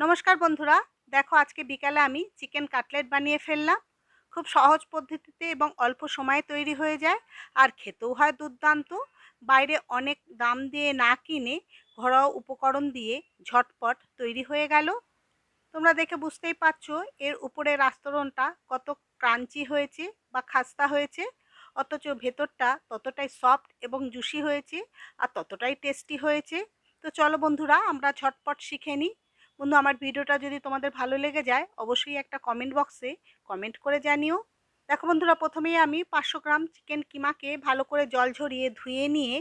নমস্কার বন্ধুরা, দেখো আজকে বিকালে আমি চিকেন কাটলেট বানিয়ে ফেললাম। খুব সহজ পদ্ধতিতে এবং অল্প সময়ে তৈরি হয়ে যায়, আর খেতেও হয় দুর্দান্ত। বাইরে অনেক দাম দিয়ে না কিনে ঘরোয়া উপকরণ দিয়ে ঝটপট তৈরি হয়ে গেল। তোমরা দেখে বুঝতেই পারছো এর উপরের আস্তরণটা কত ক্রাঞ্চি হয়েছে বা খাস্তা হয়েছে, অথচ ভেতরটা ততটাই সফট এবং জুসি হয়েছে আর ততটাই টেস্টি হয়েছে। তো চলো বন্ধুরা, আমরা ঝটপট শিখে নিই। বন্ধু, আমার ভিডিওটা যদি তোমাদের ভালো লেগে যায় অবশ্যই একটা কমেন্ট বক্সে কমেন্ট করে জানিও। দেখো বন্ধুরা, প্রথমেই আমি 500 গ্রাম চিকেন কিমাকে ভালো করে জল ঝরিয়ে ধুয়ে নিয়ে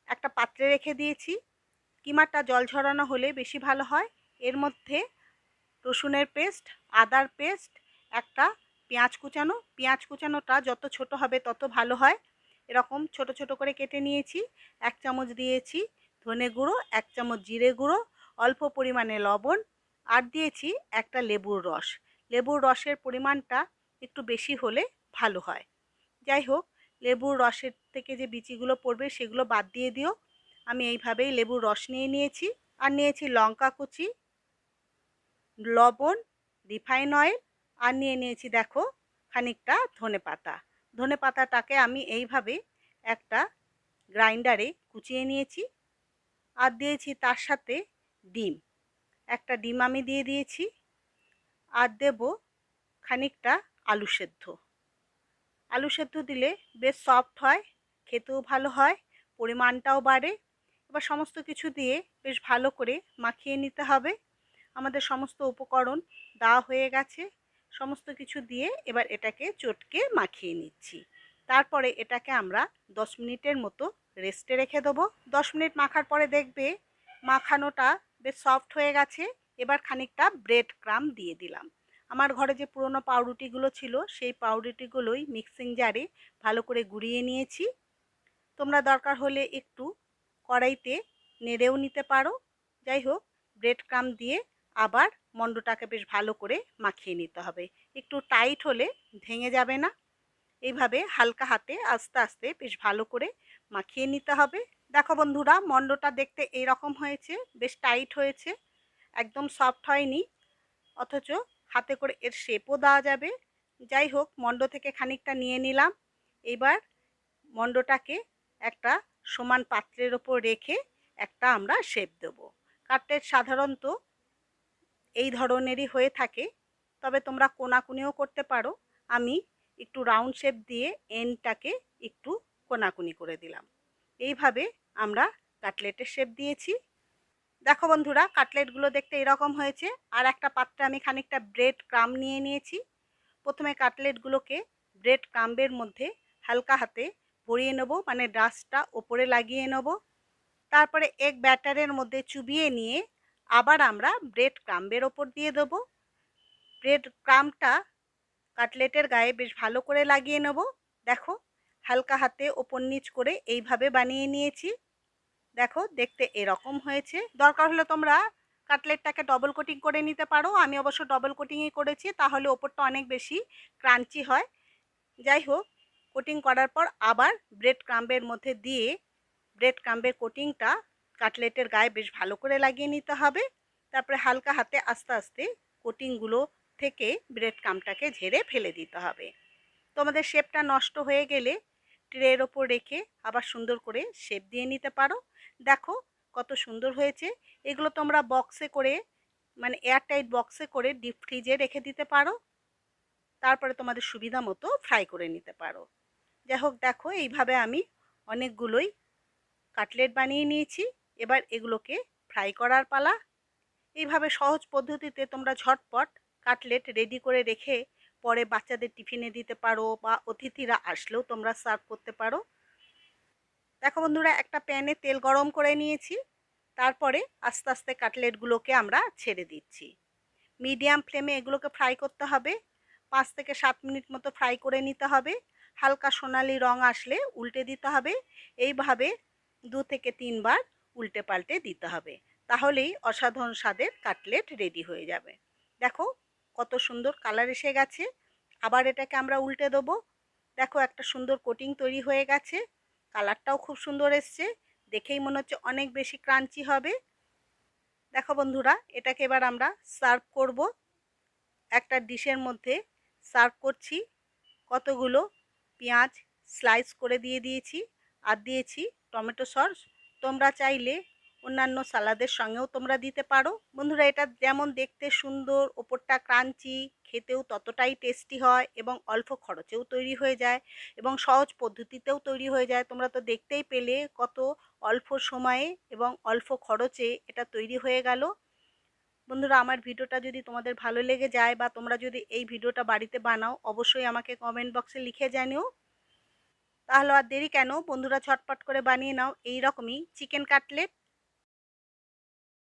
একটা পাত্রে রেখে দিয়েছি। কিমাটা জল ঝরানো হলে বেশি ভালো হয়। এর মধ্যে রসুনের পেস্ট, আদার পেস্ট, একটা পেঁয়াজ কুচানোটা যত ছোট হবে তত ভালো হয়। এরকম ছোট ছোট করে কেটে নিয়েছি। 1 চামচ দিয়েছি ধনে গুঁড়ো, 1 চামচ জিরে গুঁড়ো, অল্প পরিমাণে লবণ, আর দিয়েছি একটা লেবুর রস। লেবুর রসের পরিমাণটা একটু বেশি হলে ভালো হয়। যাই হোক, লেবুর রসের থেকে যে বিচিগুলো পড়বে সেগুলো বাদ দিয়ে দিও। আমি এইভাবেই লেবুর রস নিয়ে নিয়েছি। আর নিয়েছি লঙ্কা কুচি, লবণ, রিফাইন অয়েল, আর নিয়ে নিয়েছি দেখো খানিকটা ধনেপাতা। ধনেপাতাটাকে আমি এইভাবে একটা গ্রাইন্ডারে কুচিয়ে নিয়েছি। আর দিয়েছি তার সাথে ডিম, একটা ডিম আমি দিয়ে দিয়েছি। আর দেব খানিকটা আলু সেদ্ধ। আলু সেদ্ধ দিলে বেশ সফট হয়, খেতেও ভালো হয়, পরিমাণটাও বাড়ে। এবার সমস্ত কিছু দিয়ে বেশ ভালো করে মাখিয়ে নিতে হবে। আমাদের সমস্ত উপকরণ দেওয়া হয়ে গেছে। সমস্ত কিছু দিয়ে এবার এটাকে চটকে মাখিয়ে নিচ্ছি। তারপরে এটাকে আমরা 10 মিনিটের মতো রেস্টে রেখে দেবো। 10 মিনিট মাখার পরে দেখবে মাখানোটা বেশ সফট হয়ে গেছে। এবার খানিকটা ব্রেড ক্রাম্ব দিয়ে দিলাম। আমার ঘরে যে পুরনো পাউরুটিগুলো ছিল সেই পাউরুটিগুলোই মিক্সিং জারে ভালো করে গুঁড়িয়ে নিয়েছি। তোমরা দরকার হলে একটু কড়াইতে নেড়েও নিতে পারো। যাই হোক, ব্রেড ক্রাম্ব দিয়ে আবার মণ্ডটাকে বেশ ভালো করে মাখিয়ে নিতে হবে। একটু টাইট হলে ভেঙে যাবে না। এইভাবে হালকা হাতে আস্তে আস্তে বেশ ভালো করে মাখিয়ে নিতে হবে। দেখো বন্ধুরা, মণ্ডটা দেখতে এইরকম হয়েছে, বেশ টাইট হয়েছে, একদম সফট হয়নি, অথচ হাতে করে এর শেপও দেওয়া যাবে। যাই হোক, মণ্ড থেকে খানিকটা নিয়ে নিলাম। এবার মণ্ডটাকে একটা সমান পাত্রের ওপর রেখে একটা আমরা শেপ দেব। কাটলেট সাধারণত এই ধরনেরই হয়ে থাকে, তবে তোমরা কোনাকুনিও করতে পারো। আমি একটু রাউন্ড শেপ দিয়ে এন্ডটাকে একটু কোনাকুনি করে দিলাম। এইভাবে আমরা কাটলেটের শেপ দিয়েছি। দেখো বন্ধুরা, কাটলেটগুলো দেখতে এরকম হয়েছে। আর একটা পাত্রে আমি খানিকটা ব্রেড ক্রাম্ব নিয়ে নিয়েছি। প্রথমে কাটলেটগুলোকে ব্রেড ক্রাম্বের মধ্যে হালকা হাতে ভরিয়ে নেব, মানে ডাস্টটা ওপরে লাগিয়ে নেব। তারপরে এগ ব্যাটারের মধ্যে চুবিয়ে নিয়ে আবার আমরা ব্রেড ক্রাম্বের ওপর দিয়ে দেবো। ব্রেড ক্রাম্বটা কাটলেটের গায়ে বেশ ভালো করে লাগিয়ে নেব। দেখো, হালকা হাতে ওপর নিচ করে এইভাবে বানিয়ে নিয়েছি। দেখো, দেখতে এরকম হয়েছে। দরকার হলে তোমরা কাটলেটটাকে ডবল কোটিং করে নিতে পারো। আমি অবশ্য ডবল কোটিংই করেছি, তাহলে ওপরটা অনেক বেশি ক্রাঞ্চি হয়। যাই হোক, কোটিং করার পর আবার ব্রেড ক্রাম্বের মধ্যে দিয়ে ব্রেড ক্রাম্বের কোটিংটা কাটলেটের গায়ে বেশ ভালো করে লাগিয়ে নিতে হবে। তারপরে হালকা হাতে আস্তে আস্তে কোটিংগুলো থেকে ব্রেড ক্রাম্বটাকে ঝেড়ে ফেলে দিতে হবে। তোমাদের শেপটা নষ্ট হয়ে গেলে ট্রের ওপর রেখে আবার সুন্দর করে শেপ দিয়ে নিতে পারো। দেখো কত সুন্দর হয়েছে। এগুলো তোমরা বক্সে করে, মানে এয়ারটাইট বক্সে করে ডিপ ফ্রিজে রেখে দিতে পারো। তারপরে তোমাদের সুবিধা মতো ফ্রাই করে নিতে পারো। যাই হোক, দেখো এইভাবে আমি অনেকগুলোই কাটলেট বানিয়ে নিয়েছি। এবার এগুলোকে ফ্রাই করার পালা। এইভাবে সহজ পদ্ধতিতে তোমরা ঝটপট কাটলেট রেডি করে রেখে পরে বাচ্চাদের টিফিনে দিতে পারো, বা অতিথিরা আসলেও তোমরা সার্ভ করতে পারো। দেখো বন্ধুরা, একটা প্যানে তেল গরম করে নিয়েছি। তারপরে আস্তে আস্তে কাটলেটগুলোকে আমরা ছেড়ে দিচ্ছি। মিডিয়াম ফ্লেমে এগুলোকে ফ্রাই করতে হবে। 5 থেকে 7 মিনিট মতো ফ্রাই করে নিতে হবে। হালকা সোনালি রং আসলে উল্টে দিতে হবে। এইভাবে 2 থেকে 3 বার উল্টে পাল্টে দিতে হবে। তাহলেই অসাধারণ স্বাদের কাটলেট রেডি হয়ে যাবে। দেখো কত সুন্দর কালার এসে গেছে। আবার এটাকে আমরা উল্টে দেবো। দেখো একটা সুন্দর কোটিং তৈরি হয়ে গেছে। কালারটাও খুব সুন্দর এসছে। দেখেই মনে হচ্ছে অনেক বেশি ক্রাঞ্চি হবে। দেখো বন্ধুরা, এটাকে এবার আমরা সার্ভ করব। একটা ডিশের মধ্যে সার্ভ করছি। কতগুলো পেঁয়াজ স্লাইস করে দিয়ে দিয়েছি, আর দিয়েছি টমেটো সস। তোমরা চাইলে অন্যান্য সালাদের সঙ্গেও তোমরা দিতে পারো। বন্ধুরা, এটা যেমন দেখতে সুন্দর, ওপরটা ক্রাঞ্চি, খেতেও ততটাই টেস্টি হয় এবং অল্প খরচেও তৈরি হয়ে যায় এবং সহজ পদ্ধতিতেও তৈরি হয়ে যায়। তোমরা তো দেখতেই পেলে কত অল্প সময়ে এবং অল্প খরচে এটা তৈরি হয়ে গেল। বন্ধুরা, আমার ভিডিওটা যদি তোমাদের ভালো লেগে যায় বা তোমরা যদি এই ভিডিওটা বাড়িতে বানাও, অবশ্যই আমাকে কমেন্ট বক্সে লিখে জানিও। তাহলে আর দেরি কেন বন্ধুরা, ঝটপট করে বানিয়ে নাও এই রকমই চিকেন কাটলেট।